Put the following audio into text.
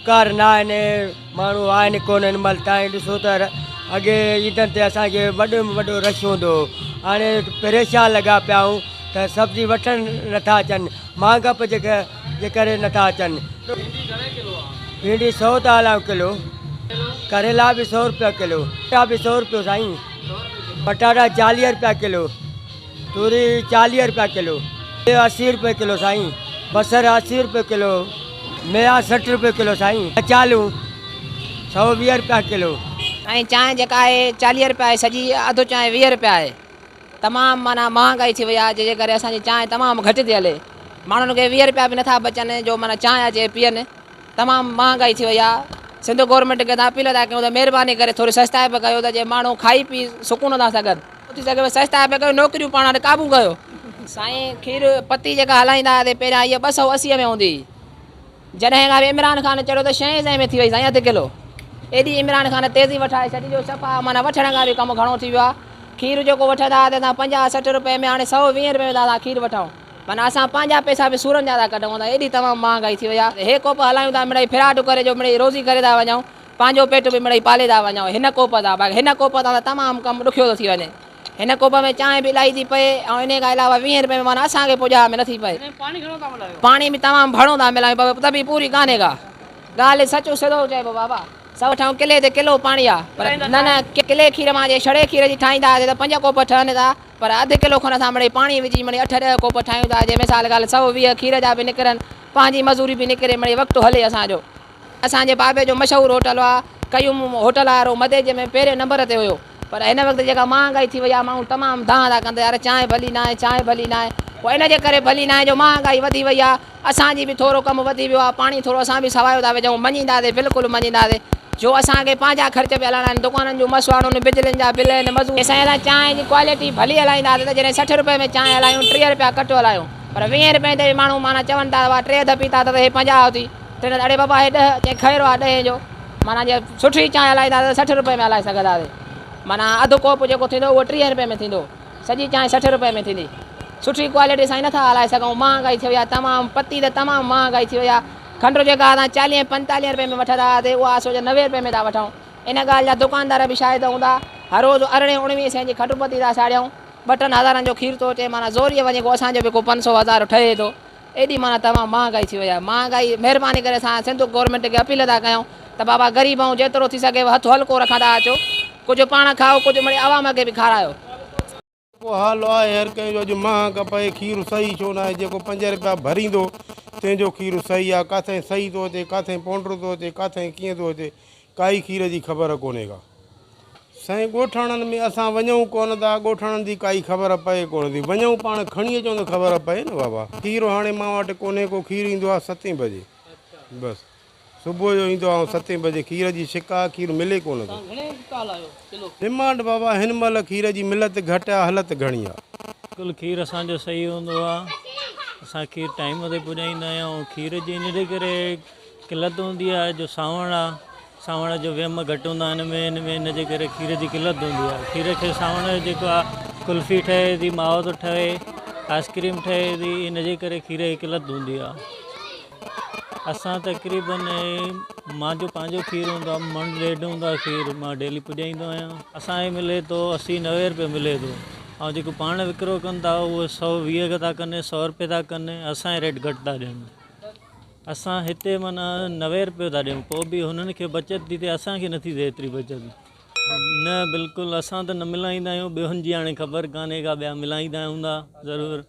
उपकार ना आहिनि माण्हू आहिनि कोन्हनि महिल तव्हां ॾिसो त अॻे ईदनि ते असांखे वॾो में वॾो रश हूंदो हो। हाणे परेशान लॻा पिया आहियूं त सब्जी वठण नथा अचनि महांगा जे करे नथा अचनि। भिंडी 100 था हलायूं किलो, करेला भी 100 रुपया किलो, पटाटा भी 100 रुपयो साईं, पटाटा 40 रुपया किलो, तूरी 40 रुपया किलो, 80 रुपये किलो साईं, बसर 80 रुपये किलो, मेहा 60 रुपये किलो साईं, कचालू 120 रुपया किलो। ऐं चांहि जेका आहे 40 रुपया आहे, सॼी अधु चांहि 20 रुपया आहे। तमामु माना महांगाई थी वई आहे, जंहिंजे करे असांजी चांहि तमामु घटि थी हले। माण्हुनि खे 20 रुपया बि नथा बचनि जो माना चांहि अचे पीअनि। तमामु महांगाई थी वई आहे। सिंध गवर्नमेंट खे तव्हां अपील था कयूं त महिरबानी करे थोरी सस्ताई बि कयो त जे माण्हू खाई पी सुकून था सघनि। थी सघे सस्ताई बि कयो, नौकिरियूं पाण वटि क़ाबू कयो। साईं खीर पती जेका हलाईंदा हुआ पहिरियां इहा 280 में हूंदी हुई, जॾहिं खां इमरान खान चढ़ियो त 600 में थी वई साईं अधु किलो। एॾी इमरान खान तेज़ी वठाए छॾी जो सफ़ा माना वठण खां बि कमु घणो थी वियो आहे। खीर जेको वठंदा हुआ त तव्हां 50-60 रुपए में हाणे 120 रुपए में था खीर वठूं। माना असां पंहिंजा पैसा बि सूरनि जा था कढूं था, एॾी तमामु महांगाई थी वई आहे। हे कोप हलायूं था मिड़ई फिराट करे जो मिड़ई रोज़ी करे था वञूं, पंहिंजो पेट बि मिड़ई पाले था वञूं हिन कोप था। बाक़ी हिन कोप तां त तमामु कमु ॾुखियो थो थी वञे। हिन कोप में चांहि बि इलाही थी पए ऐं इन खां अलावा 20 रुपए में माना असांखे पुॼा में नथी पए। पाणी बि तमामु भरणो था मिलायूं त बि पूरी कान्हे का ॻाल्हि सचो सिधो चइबो बाबा। 100 वठूं किले ते किलो पाणी आहे, पर न किले खीर मां जे छड़े खीर जी ठाहींदा हुआसीं त 5 कोप ठहनि था, पर अधु किलो खनि असां मिड़ई पाणी विझी मिड़ई 8-10 कोप ठाहियूं था। जंहिं मिसाल ॻाल्हि 120 खीर जा बि निकिरनि, पंहिंजी मज़ूरी बि निकिरे, मिड़ई वक़्तु हले असांजो। असांजे बाबे जो मशहूरु होटल आहे कयूं होटल वारो मदेजे में पहिरें नंबर ते हुयो, पर हिन वक़्तु जेका महांगाई थी वई आहे माण्हू तमामु दांह था कंदा यार चांहि भली न आहे, चांहि भली न आहे। पोइ इन जे करे भली न आहे जो महांगाई वधी वई आहे, असांजी बि थोरो कमु वधी वियो आहे। पाणी थोरो असां बि सवायो था विझूं, मञींदासीं बिल्कुलु मञींदासीं जो असांखे पंहिंजा ख़र्च बि हलाइणा आहिनि, दुकाननि जूं मसवाड़ुनि बिजलियुनि जा बिल आहिनि, मज़ूर। असां चांहि जी क्वालिटी भली हलाईंदासीं त जॾहिं 60 रुपए में चांहि हलायूं 30 रुपया कटो हलायूं, पर 20 रुपए ते माण्हू माना चवनि था 3 दफ़ी था त हे 50 थी। अड़े बाबा हे 10 चई खैरो आहे 10 जो माना जे सुठी चांहि हलाईंदासीं त 60 रुपए में हलाए सघंदासीं। माना अधु कोप जेको थींदो उहो 30 रुपए में थींदो, सॼी चांहि 60 रुपए में थींदी। सुठी क्वालिटी सां नथा हलाए सघूं, महांगाई थी वई आहे तमामु, पती त तमामु महांगाई थी वई आहे। खंडु जेका असां 40-45 रुपए में वठंदा हुआसीं उहा सोचे 90 रुपए में था वठूं। इन ॻाल्हि जा दुकानदार बि शायदि हूंदा, हर रोज़ु 18-19 जी खंडु पती था साड़ियूं, 2-3 हज़ारनि जो खीर थो अचे, माना ज़ोरीअ वञे को असांजो बि को 500-1000 ठहे थो। एॾी माना तमामु महांगाई थी वई आहे। महांगाई महिरबानी करे असां सिंध गवर्नमेंट खे अपील था कयूं त बाबा ग़रीब ऐं जेतिरो थी सघे हथु हल्को रखंदा अचो, कुझु पाण खाओ, कुझु मिड़ई आवाम खे बि खारायो। हाल आहे हर कंहिंजो अॼु महांगा पए, खीर सही छो न आहे। जेको 5 रुपया भरींदो तंहिंजो खीर सही आहे, किथे सही थो अचे, किथे पाउडर थो अचे, किथे कीअं थो अचे, काई खीर जी ख़बर कोन्हे का। साईं ॻोठाणनि में असां वञूं कोन था, ॻोठाणनि जी काई ख़बर पए कोन थी, वञूं पाण खणी अचूं त ख़बर पए न बाबा। खीर हाणे मां वटि कोन्हे को, खीर ईंदो आहे 7 बजे, बसि सुबुह जो ईंदो आहे 7 बजे। खीर जी शिका खीर मिले कोन थो। डिमांड बाबा हिन महिल खीर जी मिलत घटि आहे, हलत घणी आहे। बिल्कुलु खीर असांजो सही हूंदो आहे, असां खीर टाइम ते पुॼाईंदा आहियूं। खीर जी इन करे किलत हूंदी आहे जो सावण आहे, सावण जो वियम घटि हूंदा हिन में इन जे करे खीर जी किलत हूंदी आहे। खीर खे सावण जेको आहे कुल्फ़ी ठहे थी, माओ थो ठहे, आइस्क्रीम ठहे थी, इन जे करे खीर जी किलत हूंदी आहे। असां तक़रीबन मुंहिंजो पंहिंजो खीर हूंदो आहे, मन ॾेढ हूंदो आहे खीर, मां डेली पुॼाईंदो आहियां। असांखे मिले थो 80-90 रुपए मिले थो, ऐं जेको पाण विकिरो कनि था उहे 120 था कनि, 100 रुपए था कनि, असांजे रेट घटि था ॾियनि। असां हिते माना 90 रुपए था ॾियूं, पोइ बि हुननि खे बचति थी थिए, असांखे नथी थिए एतिरी बचति। न बिल्कुलु असां त न मिलाईंदा आहियूं, ॿियनि जी हाणे ख़बर कान्हे का, ॿिया मिलाईंदा हूंदा ज़रूरु।